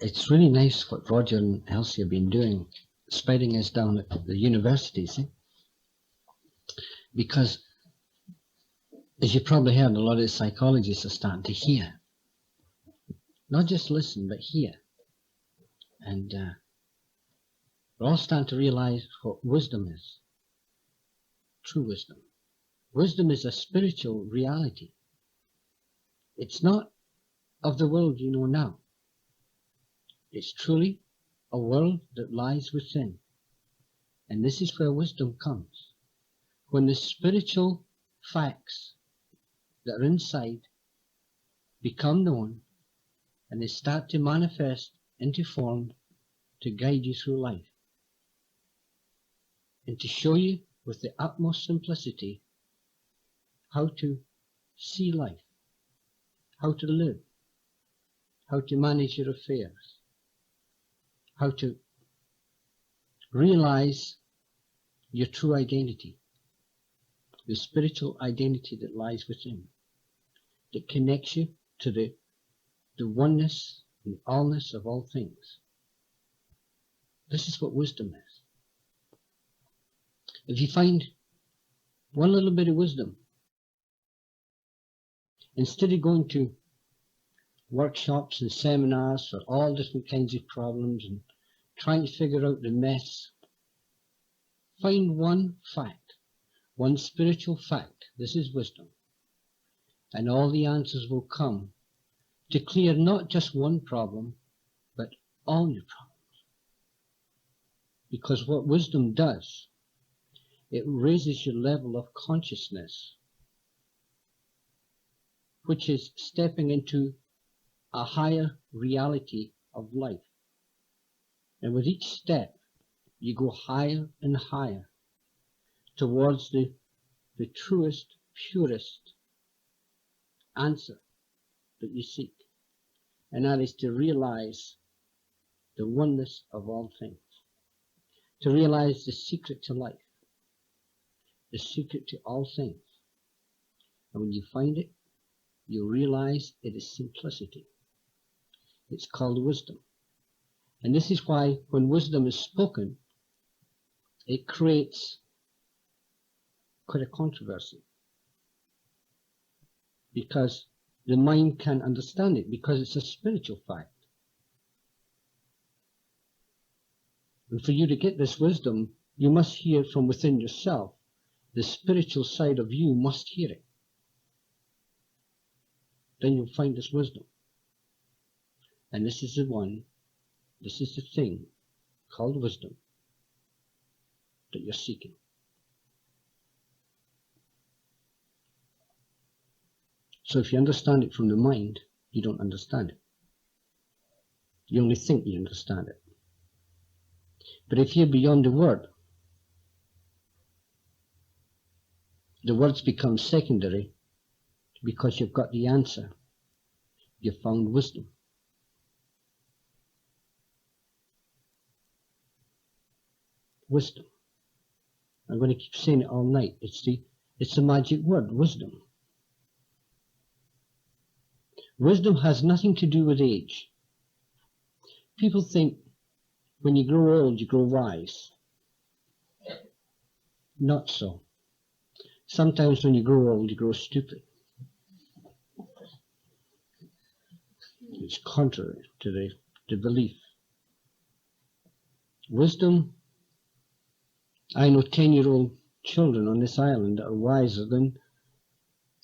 It's really nice what Roger and Elsie have been doing, spreading us down at the universities, because, as you probably heard, a lot of the psychologists are starting to hear. Not just listen, but hear. And we're all starting to realize what wisdom is. True wisdom. Wisdom is a spiritual reality. It's not of the world you know now. It's truly a world that lies within. And this is where wisdom comes. When the spiritual facts that are inside become known and they start to manifest into form to guide you through life and to show you with the utmost simplicity how to see life, how to live, how to manage your affairs, how to realize your true identity, the spiritual identity that lies within, that connects you to the oneness and allness of all things. This is what wisdom is. If you find one little bit of wisdom, instead of going to workshops and seminars for all different kinds of problems and trying to figure out the mess, find one fact, one spiritual fact. This is wisdom. And all the answers will come to clear not just one problem, but all your problems. Because what wisdom does, it raises your level of consciousness, which is stepping into a higher reality of life. And with each step, you go higher and higher towards the truest, purest answer that you seek. And that is to realize the oneness of all things. To realize the secret to life. The secret to all things. And when you find it, you realize it is simplicity. It's called wisdom. And this is why when wisdom is spoken, it creates quite a controversy. Because the mind can't understand it, because it's a spiritual fact. And for you to get this wisdom, you must hear from within yourself. The spiritual side of you must hear it. Then you'll find this wisdom. And this is the one, this is the thing called wisdom that you're seeking. So if you understand it from the mind, you don't understand it. You only think you understand it. But if you're beyond the words become secondary because you've got the answer. You've found wisdom. Wisdom. I'm going to keep saying it all night. It's the magic word, wisdom. Wisdom has nothing to do with age. People think when you grow old, you grow wise. Not so. Sometimes when you grow old, you grow stupid. It's contrary to the belief. Wisdom, I know 10-year-old children on this island that are wiser than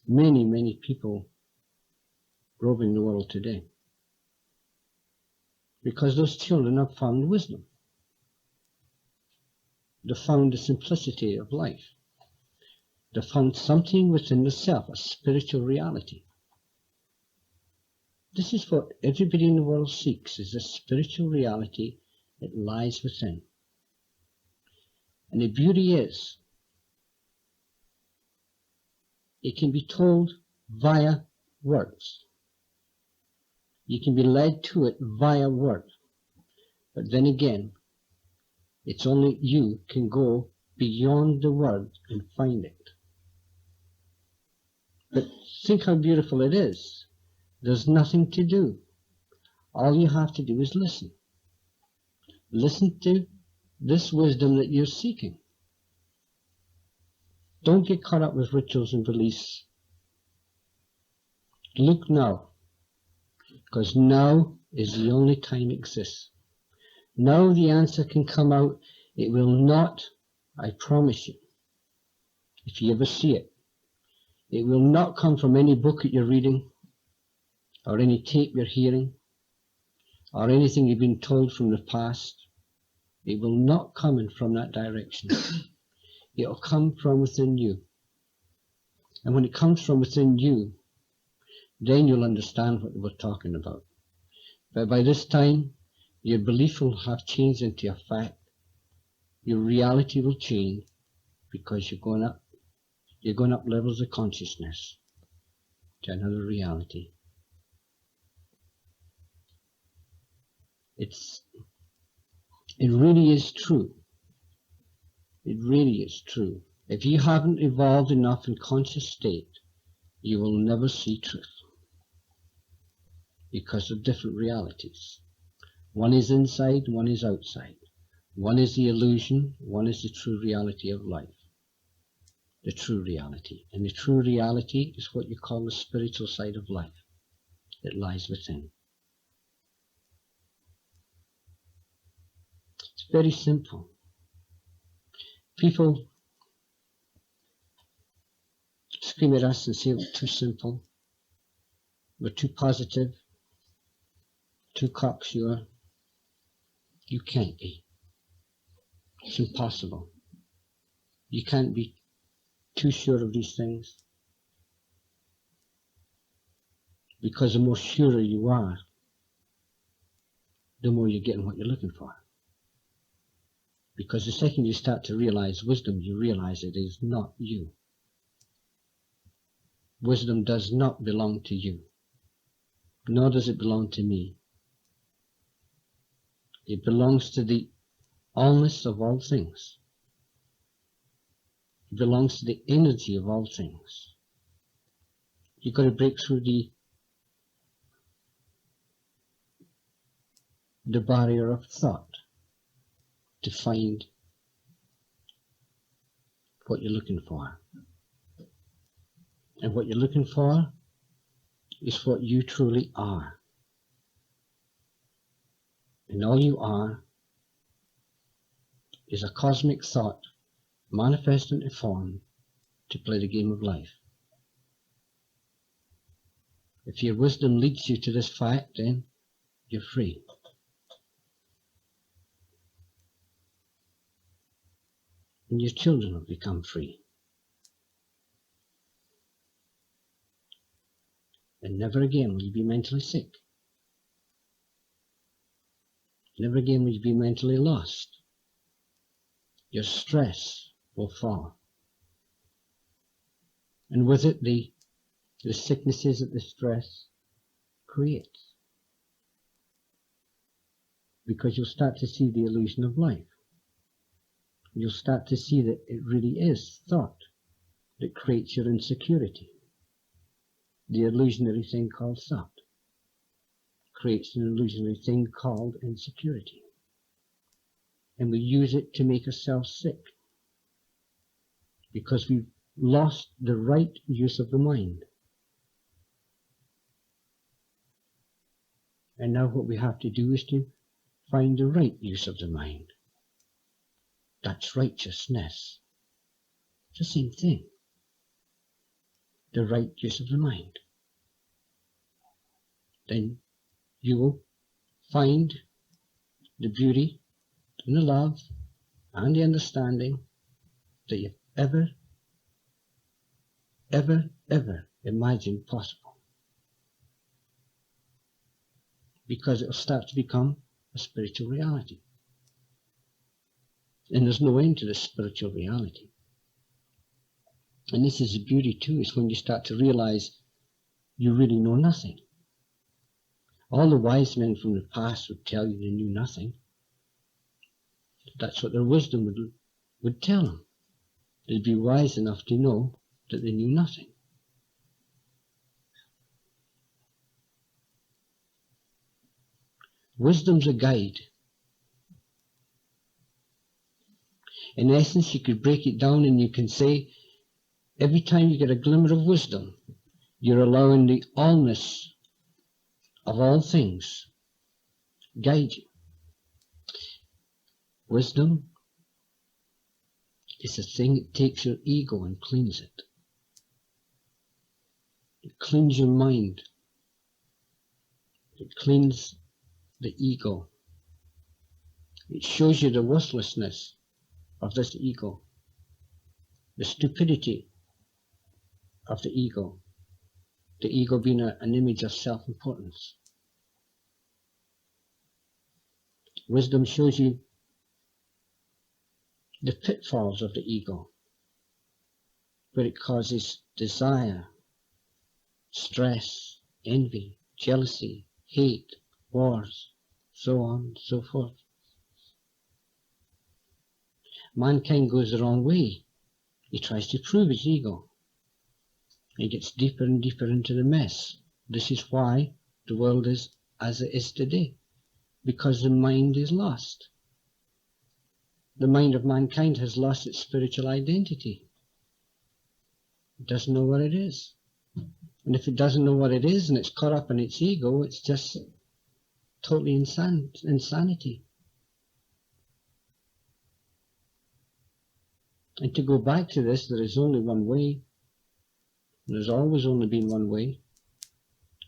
many, many people roaming the world today. Because those children have found wisdom. They found the simplicity of life. They found something within the self, a spiritual reality. This is what everybody in the world seeks, is a spiritual reality that lies within. And the beauty is, it can be told via words. You can be led to it via words. But then again, it's only you can go beyond the word and find it. But think how beautiful it is. There's nothing to do. All you have to do is listen. Listen to this wisdom that you're seeking. Don't get caught up with rituals and beliefs. Look now, because now is the only time it exists. Now the answer can come out. It will not, I promise you, if you ever see it, it will not come from any book that you're reading, or any tape you're hearing, or anything you've been told from the past. It will not come in from that direction. It will come from within you. And when it comes from within you, then you'll understand what we're talking about. But by this time, your belief will have changed into a fact. Your reality will change because you're going up levels of consciousness to another reality. It really is true. It really is true. If you haven't evolved enough in conscious state, you will never see truth because of different realities. One is inside, one is outside. One is the illusion, one is the true reality of life. The true reality. And the true reality is what you call the spiritual side of life. It lies within. It's very simple. People scream at us and say we're too simple, we're too positive, too cocksure. You can't be. It's impossible. You can't be too sure of these things, because the more surer you are, the more you're getting what you're looking for. Because the second you start to realize wisdom, you realize it is not you. Wisdom does not belong to you, nor does it belong to me. It belongs to the allness of all things. It belongs to the energy of all things. You've got to break through the barrier of thought to find what you're looking for. And what you're looking for is what you truly are. And all you are is a cosmic thought manifest into form to play the game of life. If your wisdom leads you to this fact, then you're free. And your children will become free. And never again will you be mentally sick. Never again will you be mentally lost. Your stress will fall. And with it, the sicknesses that the stress creates. Because you'll start to see the illusion of life. You'll start to see that it really is thought that creates your insecurity. The illusionary thing called thought creates an illusionary thing called insecurity. And we use it to make ourselves sick because we've lost the right use of the mind. And now what we have to do is to find the right use of the mind. That's righteousness. It's the same thing. The right use of the mind. Then you will find the beauty and the love and the understanding that you've ever imagined possible. Because it will start to become a spiritual reality. And there's no end to this spiritual reality. And this is the beauty too, is when you start to realize you really know nothing. All the wise men from the past would tell you they knew nothing. That's what their wisdom would tell them. They'd be wise enough to know that they knew nothing. Wisdom's a guide. In essence, you could break it down and you can say, every time you get a glimmer of wisdom, you're allowing the allness of all things guide you. Wisdom is a thing that takes your ego and cleans it. It cleans your mind. It cleans the ego. It shows you the worthlessness of this ego, the stupidity of the ego being an image of self-importance. Wisdom shows you the pitfalls of the ego, where it causes desire, stress, envy, jealousy, hate, wars, so on and so forth. Mankind goes the wrong way. He tries to prove his ego. He gets deeper and deeper into the mess. This is why the world is as it is today, because the mind is lost. The mind of mankind has lost its spiritual identity. It doesn't know what it is. And if it doesn't know what it is and it's caught up in its ego, it's just totally insanity. And to go back to this, there is only one way. There's always only been one way,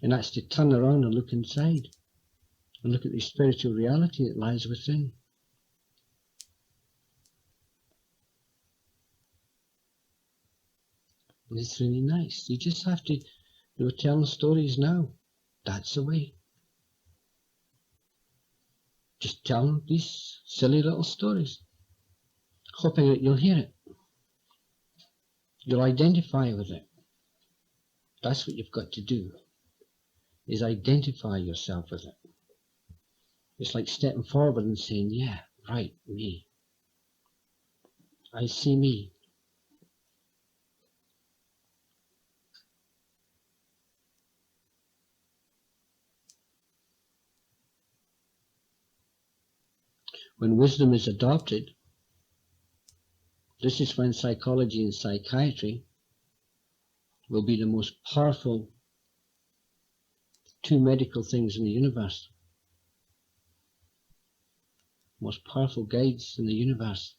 and that's to turn around and look inside and look at the spiritual reality that lies within. And it's really nice. You just have to, they were telling stories now. That's the way. Just tell them these silly little stories, hoping that you'll hear it. You'll identify with it. That's what you've got to do, is identify yourself with it. It's like stepping forward and saying, yeah, right, me. I see me. When wisdom is adopted, this is when psychology and psychiatry will be the most powerful two medical things in the universe. Most powerful guides in the universe.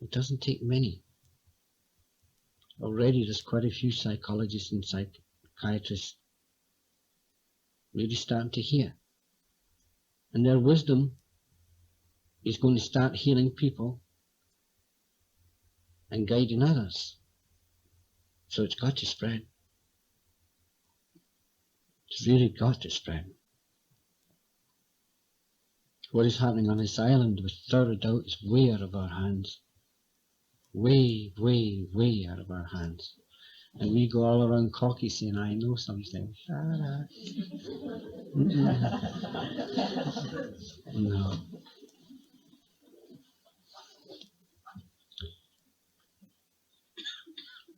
It doesn't take many. Already there's quite a few psychologists and psychiatrists really starting to hear. And their wisdom is going to start healing people and guiding others. So it's got to spread. It's really got to spread. What is happening on this island, without a doubt, is way out of our hands. Way, way, way out of our hands. And we go all around cocky saying, I know something. No.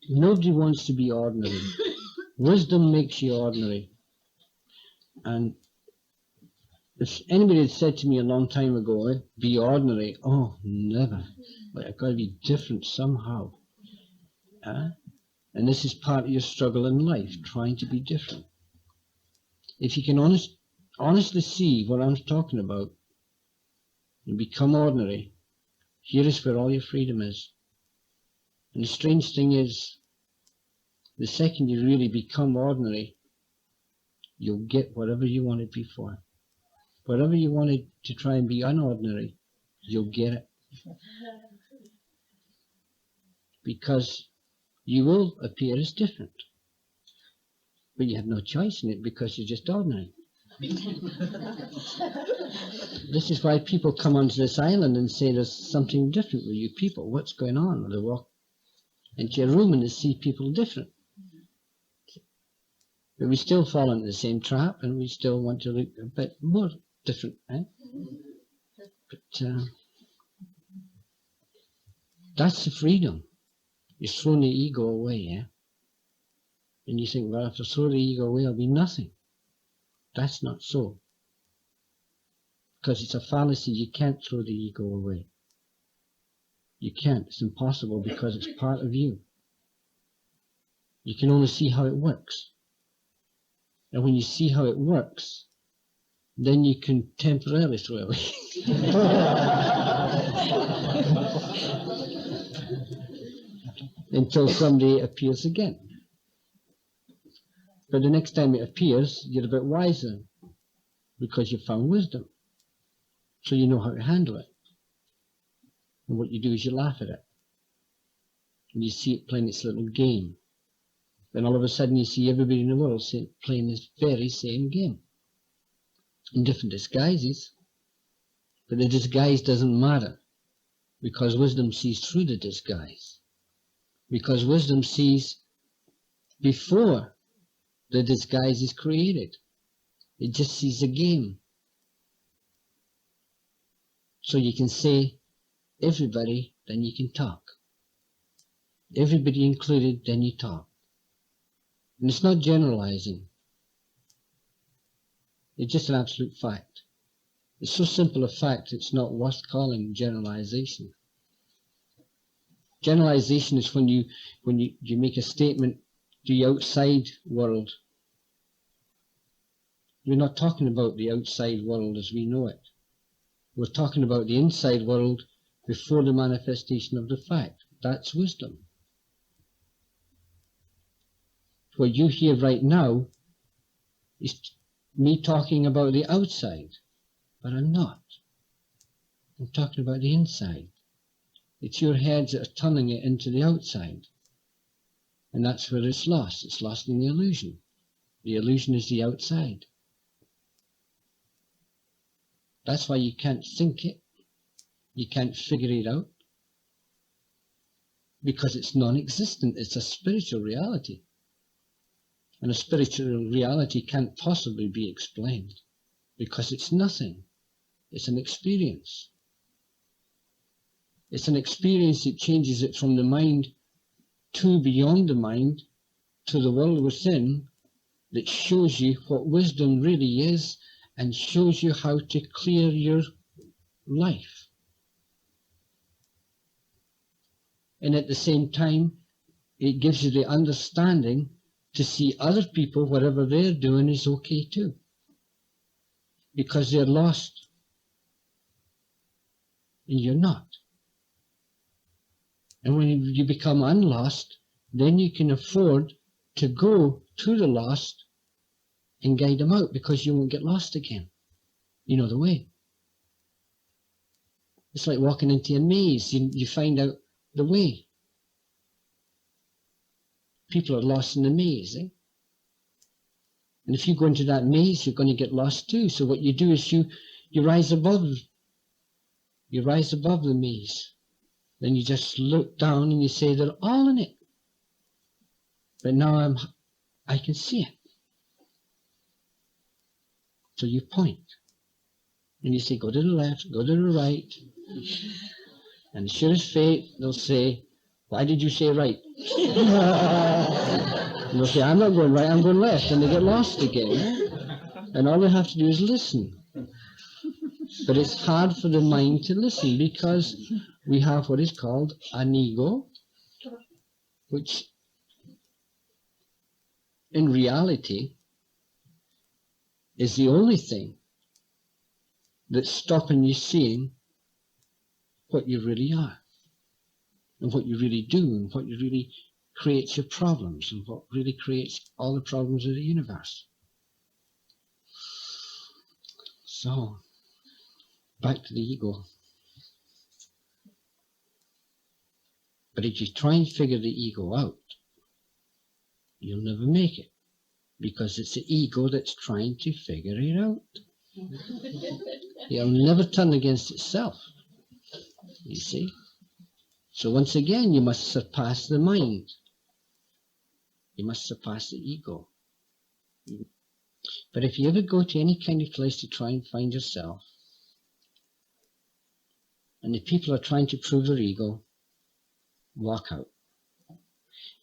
Nobody wants to be ordinary. Wisdom makes you ordinary. And if anybody had said to me a long time ago, be ordinary, oh, never. But I've got to be different somehow. And this is part of your struggle in life, trying to be different. If you can honestly see what I'm talking about and become ordinary, here is where all your freedom is. And the strange thing is, the second you really become ordinary, you'll get whatever you wanted before. Whatever you wanted to try and be unordinary, you'll get it. Because you will appear as different. But you have no choice in it because you're just ordinary. This is why people come onto this island and say there's something different with you people. What's going on? Or they walk into your room and they see people different. But we still fall into the same trap and we still want to look a bit more different. But that's the freedom. You're throwing the ego away. And you think, well, if I throw the ego away, I'll be nothing. That's not so. Because it's a fallacy. You can't throw the ego away. You can't. It's impossible because it's part of you. You can only see how it works. And when you see how it works, then you can temporarily throw it away. Until someday it appears again. But the next time it appears, you're a bit wiser because you've found wisdom. So you know how to handle it. And what you do is you laugh at it. And you see it playing its little game. Then all of a sudden you see everybody in the world playing this very same game. In different disguises. But the disguise doesn't matter. Because wisdom sees through the disguise. Because wisdom sees before the disguise is created. It just sees a game. So you can say everybody, then you can talk. Everybody included, then you talk. And it's not generalizing. It's just an absolute fact. It's so simple a fact, it's not worth calling generalization. Generalization is when you make a statement to the outside world. We're not talking about the outside world as we know it. We're talking about the inside world before the manifestation of the fact. That's wisdom. What you hear right now is me talking about the outside, but I'm not. I'm talking about the inside. It's your heads that are turning it into the outside. And that's where it's lost. It's lost in the illusion. The illusion is the outside. That's why you can't think it. You can't figure it out. Because it's non-existent. It's a spiritual reality. And a spiritual reality can't possibly be explained. Because it's nothing. It's an experience. It's an experience that changes it from the mind to beyond the mind, to the world within, that shows you what wisdom really is and shows you how to clear your life. And at the same time, it gives you the understanding to see other people, whatever they're doing is okay too. Because they're lost. And you're not. And when you become unlost, then you can afford to go to the lost and guide them out because you won't get lost again. You know the way. It's like walking into a maze. You find out the way. People are lost in the maze. Eh? And if you go into that maze, you're going to get lost too. So what you do is you rise above. You rise above the maze. Then you just look down and you say, they're all in it. But now I can see it. So you point. And you say, go to the left, go to the right. And sure as fate, they'll say, why did you say right? And they'll say, I'm not going right, I'm going left. And they get lost again. And all they have to do is listen. But it's hard for the mind to listen because we have what is called an ego, which in reality is the only thing that's stopping you seeing what you really are and what you really do and what you really creates your problems and what really creates all the problems of the universe. So, back to the ego. But if you try and figure the ego out, you'll never make it. Because it's the ego that's trying to figure it out. It'll never turn against itself. You see? So once again, you must surpass the mind. You must surpass the ego. But if you ever go to any kind of place to try and find yourself, and the people are trying to prove their ego, walk out.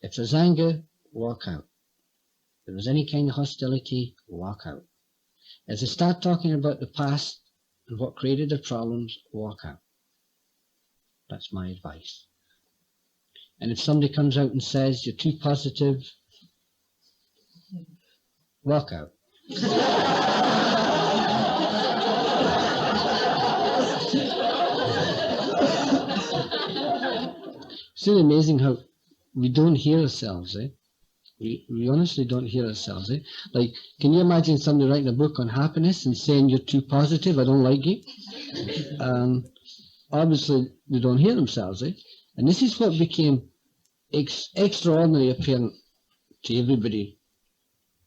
If there's anger, walk out. If there's any kind of hostility, walk out. As they start talking about the past and what created the problems, walk out. That's my advice. And if somebody comes out and says you're too positive, walk out. It's really amazing how we don't hear ourselves, eh? We honestly don't hear ourselves, eh? Like, can you imagine somebody writing a book on happiness and saying you're too positive, I don't like you? Obviously, they don't hear themselves, eh? And this is what became extraordinarily apparent to everybody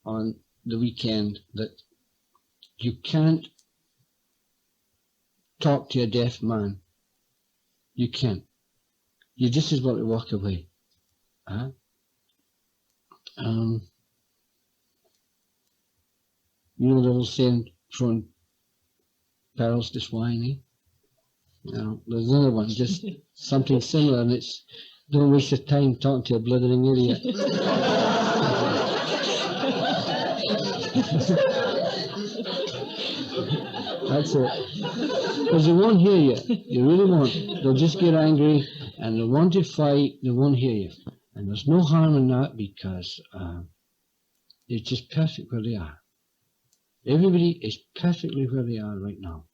on the weekend, that you can't talk to a deaf man. You can't. You just as well to walk away. Huh? You know the old saying, from perils to swine, eh? Now, there's another one, just something similar, and it's, don't waste your time talking to a blithering idiot. That's it. Because they won't hear you. They really won't. They'll just get angry, and they'll want to fight, they won't hear you. And there's no harm in that, because they're just perfect where they are. Everybody is perfectly where they are right now.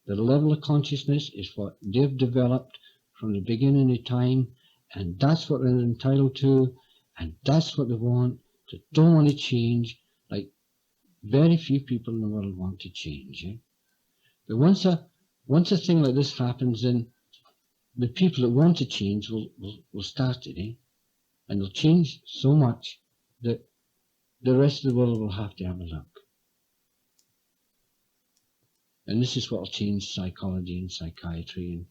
The level of consciousness is what they've developed from the beginning of time, and that's what they're entitled to, and that's what they want. They don't want to change. Like, very few people in the world want to change. Eh? But once a thing like this happens, then the people that want to change will start it, eh? And they'll change so much that the rest of the world will have to have a look. And this is what will change psychology and psychiatry and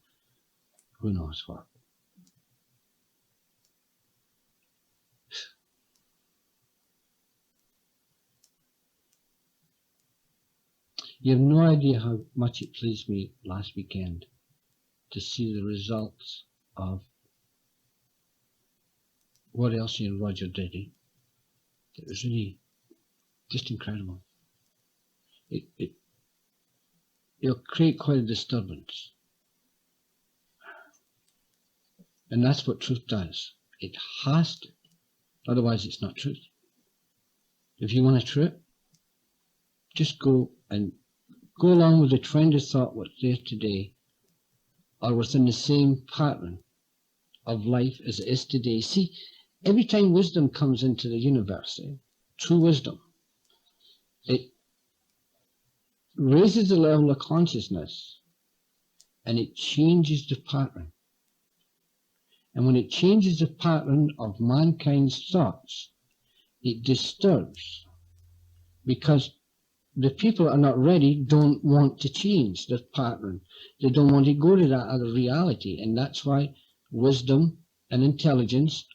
who knows what. You have no idea how much it pleased me last weekend to see the results of what Elsie and Roger did. Eh? It was really just incredible. It'll create quite a disturbance. And that's what truth does. It has to. Otherwise, it's not truth. If you want a truth, just go along with the trend of thought what's there today, or within the same pattern of life as it is today. See, every time wisdom comes into the universe, true wisdom, it raises the level of consciousness and it changes the pattern. And when it changes the pattern of mankind's thoughts, it disturbs, because the people are not ready, don't want to change the pattern. They don't want to go to that other reality. And that's why wisdom and intelligence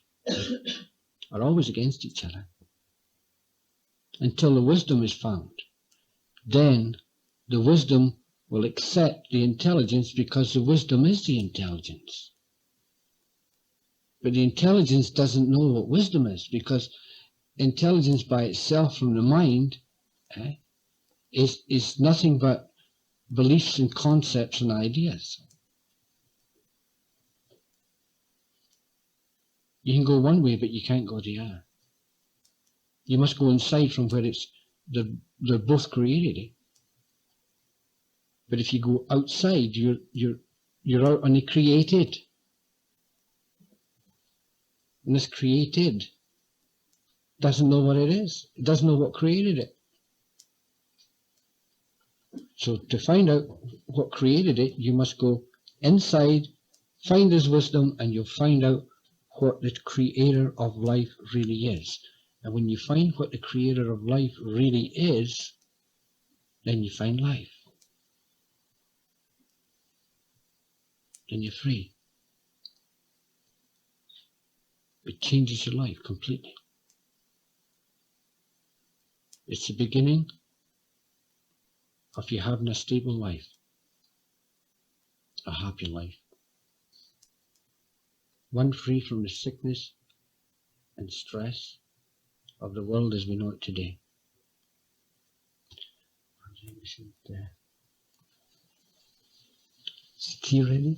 are always against each other. Until the wisdom is found, then the wisdom will accept the intelligence, because the wisdom is the intelligence. But the intelligence doesn't know what wisdom is, because intelligence by itself from the mind is nothing but beliefs and concepts and ideas. You can go one way, but you can't go the other. You must go inside from where they're both created. But if you go outside, you're out on the created. And this created doesn't know what it is. It doesn't know what created it. So to find out what created it, you must go inside, find His wisdom, and you'll find out what the creator of life really is. And when you find what the creator of life really is, then you find life. Then you're free. It changes your life completely. It's the beginning of you having a stable life, a happy life. One free from the sickness and stress of the world as we know it today. Is tea ready?